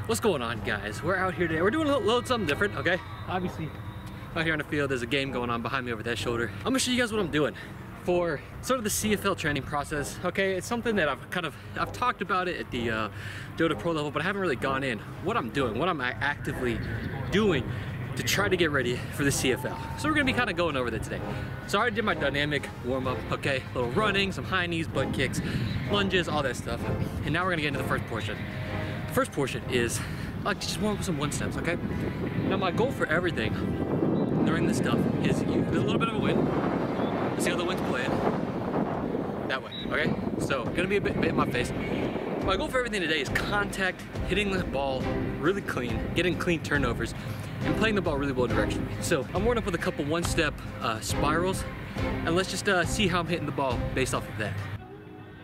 What's going on, guys? We're out here today. We're doing a little something different, okay? Obviously, out here on the field, there's a game going on behind me over that shoulder. I'm gonna show you guys what I'm doing for sort of the CFL training process, okay? It's something that I've talked about it at the Dota Pro level, but I haven't really gone in. What I'm doing, what I'm actively doing to try to get ready for the CFL. So we're gonna be kind of going over that today. So I already did my dynamic warm-up, okay? A little running, some high knees, butt kicks, lunges, all that stuff. And now we're gonna get into the first portion. The first portion is, I like to just warm up with some one steps, okay? Now my goal for everything during this stuff is, there's a little bit of a wind. Let's see how the wind's playing. That way, okay? So, gonna be a bit in my face. My goal for everything today is contact, hitting the ball really clean, getting clean turnovers, and playing the ball really well directionally. So, I'm warming up with a couple one-step spirals, and let's just see how I'm hitting the ball based off of that.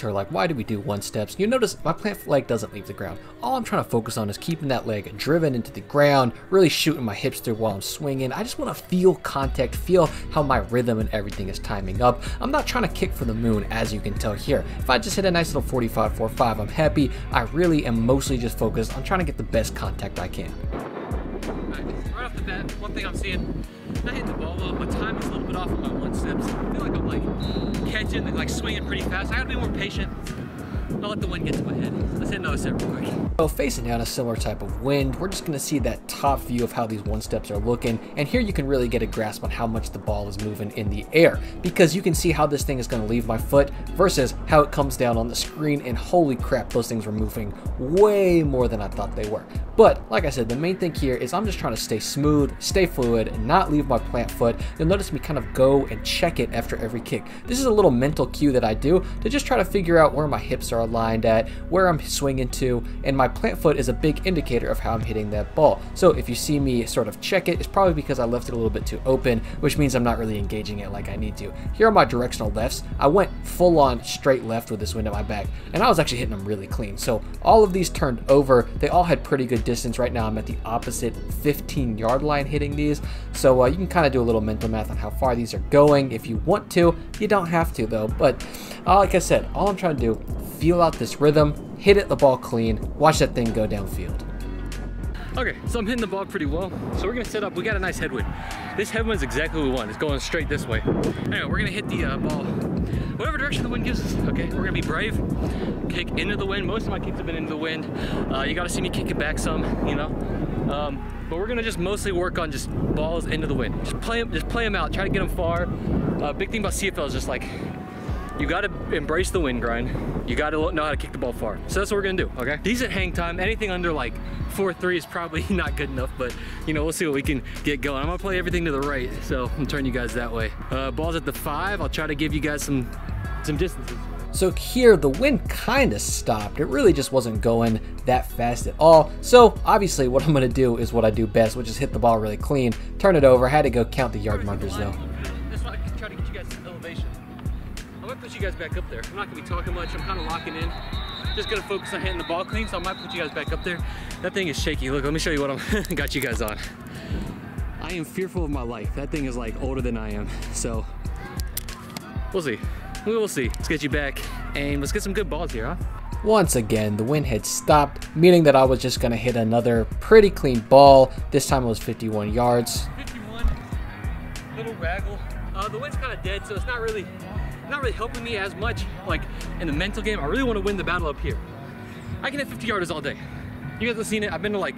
Or like, why do we do one steps? You notice my plant leg doesn't leave the ground. All I'm trying to focus on is keeping that leg driven into the ground, really shooting my hips through while I'm swinging. I just want to feel contact, feel how my rhythm and everything is timing up. I'm not trying to kick for the moon, as you can tell here. If I just hit a nice little 45-4-5, I'm happy. I really am mostly just focused on trying to get the best contact I can. Right off the bat, one thing I'm seeing, not hitting the ball well, but time is a little bit off of my one steps. I feel like I'm like catching and like swinging pretty fast. I gotta be more patient. I'll let the wind get to my head. Let's hit another step real quick. So facing down a similar type of wind, we're just going to see that top view of how these one steps are looking, and here you can really get a grasp on how much the ball is moving in the air, because you can see how this thing is going to leave my foot versus how it comes down on the screen, and holy crap, those things were moving way more than I thought they were. But like I said, the main thing here is I'm just trying to stay smooth, stay fluid, and not leave my plant foot. You'll notice me kind of go and check it after every kick. This is a little mental cue that I do to just try to figure out where my hips are aligned at, where I'm swinging to, and my plant foot is a big indicator of how I'm hitting that ball. So if you see me sort of check it, it's probably because I left it a little bit too open, which means I'm not really engaging it like I need to. Here are my directional lefts. I went full on straight left with this wind at my back, and I was actually hitting them really clean. So all of these turned over. They all had pretty good distance. Right now I'm at the opposite 15-yard line hitting these. So you can kind of do a little mental math on how far these are going if you want to. You don't have to though, but like I said, all I'm trying to do, feel out this rhythm, hit it the ball clean, watch that thing go downfield. Okay, so I'm hitting the ball pretty well. So we're gonna set up, we got a nice headwind. This headwind is exactly what we want. It's going straight this way. Anyway, we're gonna hit the ball whatever direction the wind gives us, okay? We're gonna be brave, kick into the wind. Most of my kicks have been into the wind. You gotta see me kick it back some, you know? But we're gonna just mostly work on just balls into the wind. Just play them out, try to get them far. Big thing about CFL is just like, you gotta embrace the wind grind. You gotta know how to kick the ball far. So that's what we're gonna do, okay? Decent hang time. Anything under like 4.3 is probably not good enough, but you know, we'll see what we can get going. I'm gonna play everything to the right, so I'm gonna turn you guys that way. Ball's at the 5. I'll try to give you guys some distances. So here, the wind kind of stopped. It really just wasn't going that fast at all. So obviously what I'm gonna do is what I do best, which is hit the ball really clean, turn it over. Had to go count the yard markers though. That's why I can try to get you guys some elevation. I'm gonna put you guys back up there. I'm not gonna be talking much. I'm kind of locking in. Just gonna focus on hitting the ball clean, so I might put you guys back up there. That thing is shaky. Look, let me show you what I'm got you guys on. I am fearful of my life. That thing is like older than I am. So we'll see. We will see. Let's get you back and let's get some good balls here, huh? Once again, the wind had stopped, meaning that I was just gonna hit another pretty clean ball. This time it was 51 yards. 51, little raggle. The wind's kind of dead, so it's not really helping me as much like in the mental game. I really want to win the battle up here. I can hit 50 yarders all day. You guys have seen it. I've been to like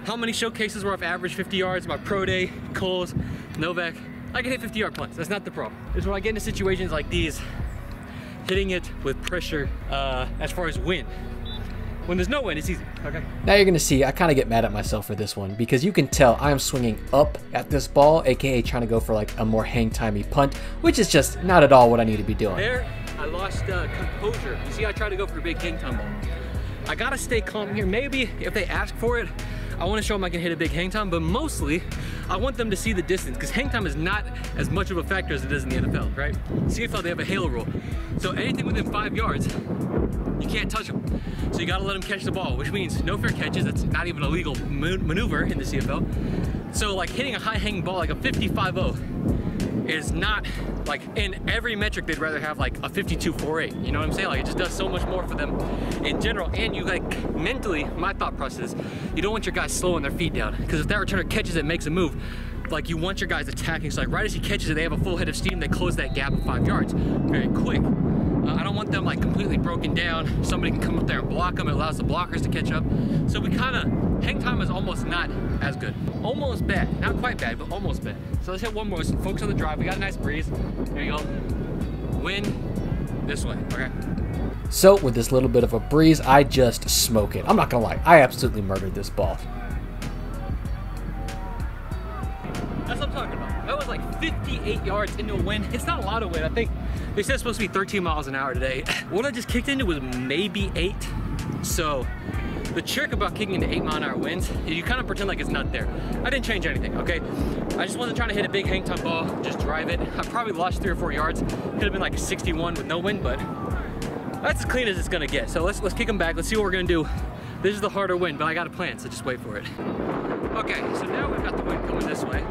how many showcases where I've averaged 50 yards, my pro day, Coles, Novak. I can hit 50-yard punts. That's not the problem. It's when I get into situations like these, hitting it with pressure as far as wind. When there's no wind, it's easy, okay? Now you're gonna see, I kind of get mad at myself for this one because you can tell I am swinging up at this ball, aka trying to go for like a more hang-timey punt, which is just not at all what I need to be doing. There, I lost composure. You see, I tried to go for a big hang time ball. I gotta stay calm here. Maybe if they ask for it, I want to show them I can hit a big hang time, but mostly I want them to see the distance because hang time is not as much of a factor as it is in the NFL, right? CFL, they have a halo rule. So anything within 5 yards, you can't touch them. So you gotta let them catch the ball, which means no fair catches. That's not even a legal maneuver in the CFL. So like hitting a high hanging ball like a 55-0, is not like in every metric they'd rather have like a 52.48. You know what I'm saying? Like it just does so much more for them in general. And you like mentally, my thought process, you don't want your guys slowing their feet down, because if that returner catches it, makes a move, like you want your guys attacking. So like right as he catches it, they have a full head of steam, they close that gap of 5 yards very quick. I don't want them like completely broken down. Somebody can come up there and block them. It allows the blockers to catch up. So we kind of, hang time is almost not as good. Almost bad, not quite bad, but almost bad. So let's hit one more, so focus on the drive. We got a nice breeze. There you go. Wind this way, okay? So with this little bit of a breeze, I just smoke it. I'm not gonna lie, I absolutely murdered this ball. That's what I'm talking about. That was like 58 yards into a wind. It's not a lot of wind. I think they said it's supposed to be 13 miles an hour today. What I just kicked into was maybe 8. So the trick about kicking into 8-mile-an-hour winds is you kind of pretend like it's not there. I didn't change anything, okay? I just wasn't trying to hit a big hang time ball, just drive it. I probably lost 3 or 4 yards. Could have been like a 61 with no wind, but that's as clean as it's gonna get. So let's kick them back. Let's see what we're gonna do. This is the harder wind, but I got a plan, so just wait for it. Okay, so now we've got the wind coming this way.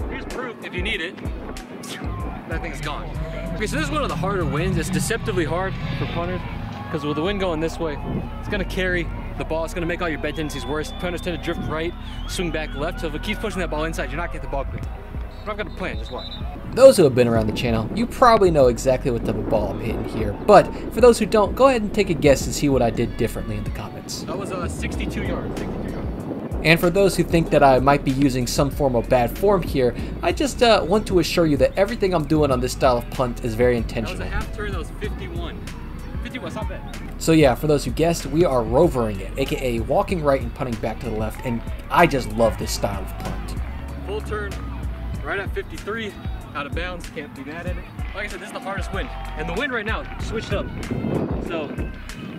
Here's proof if you need it. That thing's gone. Okay, so this is one of the harder winds. It's deceptively hard for punters, because with the wind going this way, it's gonna carry the ball. It's gonna make all your bend tendencies worse. Punters tend to drift right, swing back left. So if it keeps pushing that ball inside, you're not getting the ball clean. But I've got a plan, just watch. Those who have been around the channel, you probably know exactly what type of ball I'm hitting here. But for those who don't, go ahead and take a guess and see what I did differently in the comments. That was 62 yards. 62 yards. And for those who think that I might be using some form of bad form here, I just want to assure you that everything I'm doing on this style of punt is very intentional. That was a half turn, that was 51. 51, it's not bad. So yeah, for those who guessed, we are rovering it, aka walking right and punting back to the left, and I just love this style of punt. Full turn, right at 53, out of bounds, can't be mad at it. Like I said, this is the hardest wind, and the wind right now switched up. So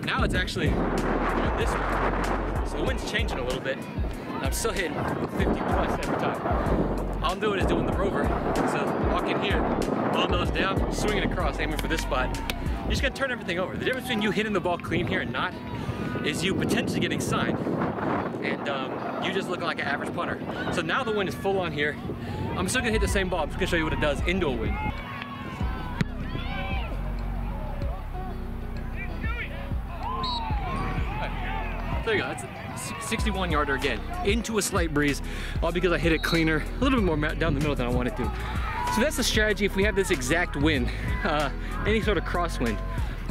now it's actually going this way. So the wind's changing a little bit. I'm still hitting 50 plus every time. All I'm doing is doing the rover. So walking here, all nose down, swinging across, aiming for this spot. You're just gonna turn everything over. The difference between you hitting the ball clean here and not is you potentially getting signed, and you just look like an average punter. So now the wind is full on here. I'm still gonna hit the same ball. I'm just gonna show you what it does into a wind. There you go, that's a 61 yarder again, into a slight breeze, all because I hit it cleaner, a little bit more down the middle than I wanted to. So that's the strategy if we have this exact wind, any sort of crosswind,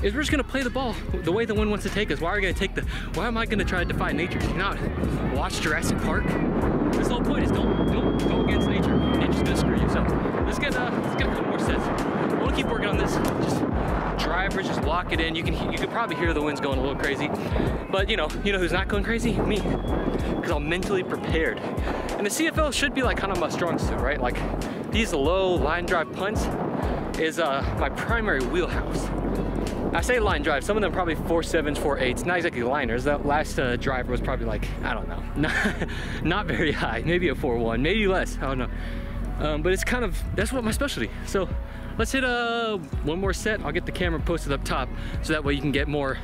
is we're just gonna play the ball the way the wind wants to take us. Why am I gonna try to defy nature? You know, watch Jurassic Park. This whole point is don't go against nature. Nature's gonna screw you. So let's get a couple more sets. We'll keep working on this. Just drivers, just lock it in. You can probably hear the winds going a little crazy, but you know who's not going crazy? Me, because I'm mentally prepared. And the CFL should be like kind of my strong suit, right? Like these low line drive punts is my primary wheelhouse. I say line drive, some of them probably 4.7s, 4.8s, not exactly liners. That last driver was probably like, I don't know, not very high, maybe a 4.1, maybe less, I don't know. But it's kind of, that's what my specialty. So let's hit one more set. I'll get the camera posted up top so that way you can get more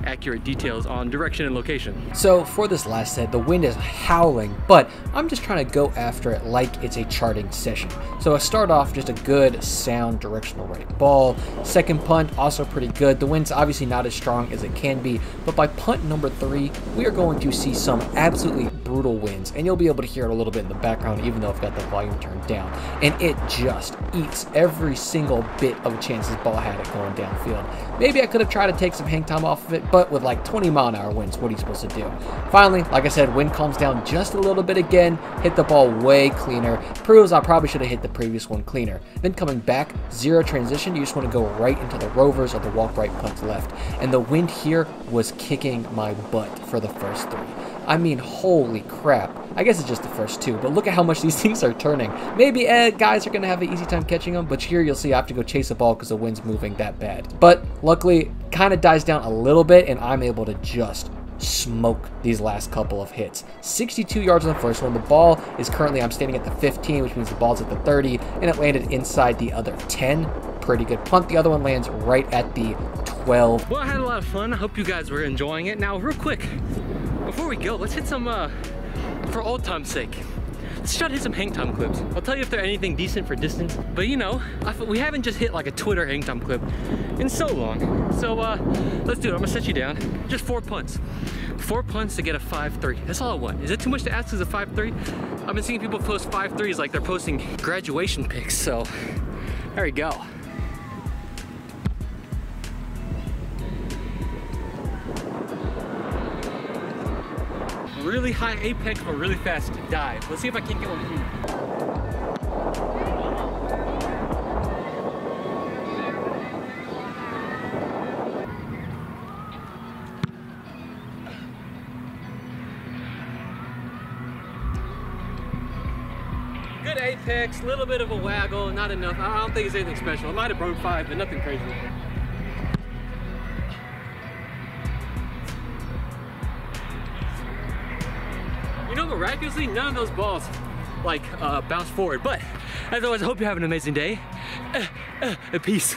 accurate details on direction and location. So for this last set, the wind is howling, but I'm just trying to go after it like it's a charting session. So I start off just a good, sound, directional right ball. Second punt, also pretty good. The wind's obviously not as strong as it can be, but by punt number 3, we are going to see some absolutely brutal winds, and you'll be able to hear it a little bit in the background, even though I've got the volume turned down. And it just eats every single bit of a chance this ball had it going downfield. Maybe I could have tried to take some hang time off of it, but with like 20-mile-an-hour winds, what are you supposed to do? Finally, like I said, wind calms down just a little bit again, hit the ball way cleaner, proves I probably should have hit the previous one cleaner. Then coming back, zero transition, you just want to go right into the rovers or the walk right punt left. And the wind here was kicking my butt for the first 3. I mean, holy crap. I guess it's just the first 2, but look at how much these things are turning. Maybe guys are going to have an easy time catching them, but here you'll see I have to go chase a ball because the wind's moving that bad. But luckily, kind of dies down a little bit, and I'm able to just smoke these last couple of hits. 62 yards on the first one. The ball is currently, I'm standing at the 15, which means the ball's at the 30, and it landed inside the other 10. Pretty good punt. The other one lands right at the 12. Well, I had a lot of fun. I hope you guys were enjoying it. Now, real quick, before we go, let's hit some, for old time's sake, let's try to hit some hang time clips. I'll tell you if they're anything decent for distance, but you know, we haven't just hit like a Twitter hang time clip in so long. So let's do it. I'm gonna set you down. Just 4 punts. 4 punts to get a 5.3. That's all I want. Is it too much to ask as a 5.3? I've been seeing people post 5.3s like they're posting graduation pics, so there we go. Really high apex but really fast dive. Let's see if I can get one here. Good apex, little bit of a waggle, not enough. I don't think it's anything special. I might have broke 5, but nothing crazy. You know, miraculously, none of those balls like bounce forward. But as always, I hope you have an amazing day. Peace.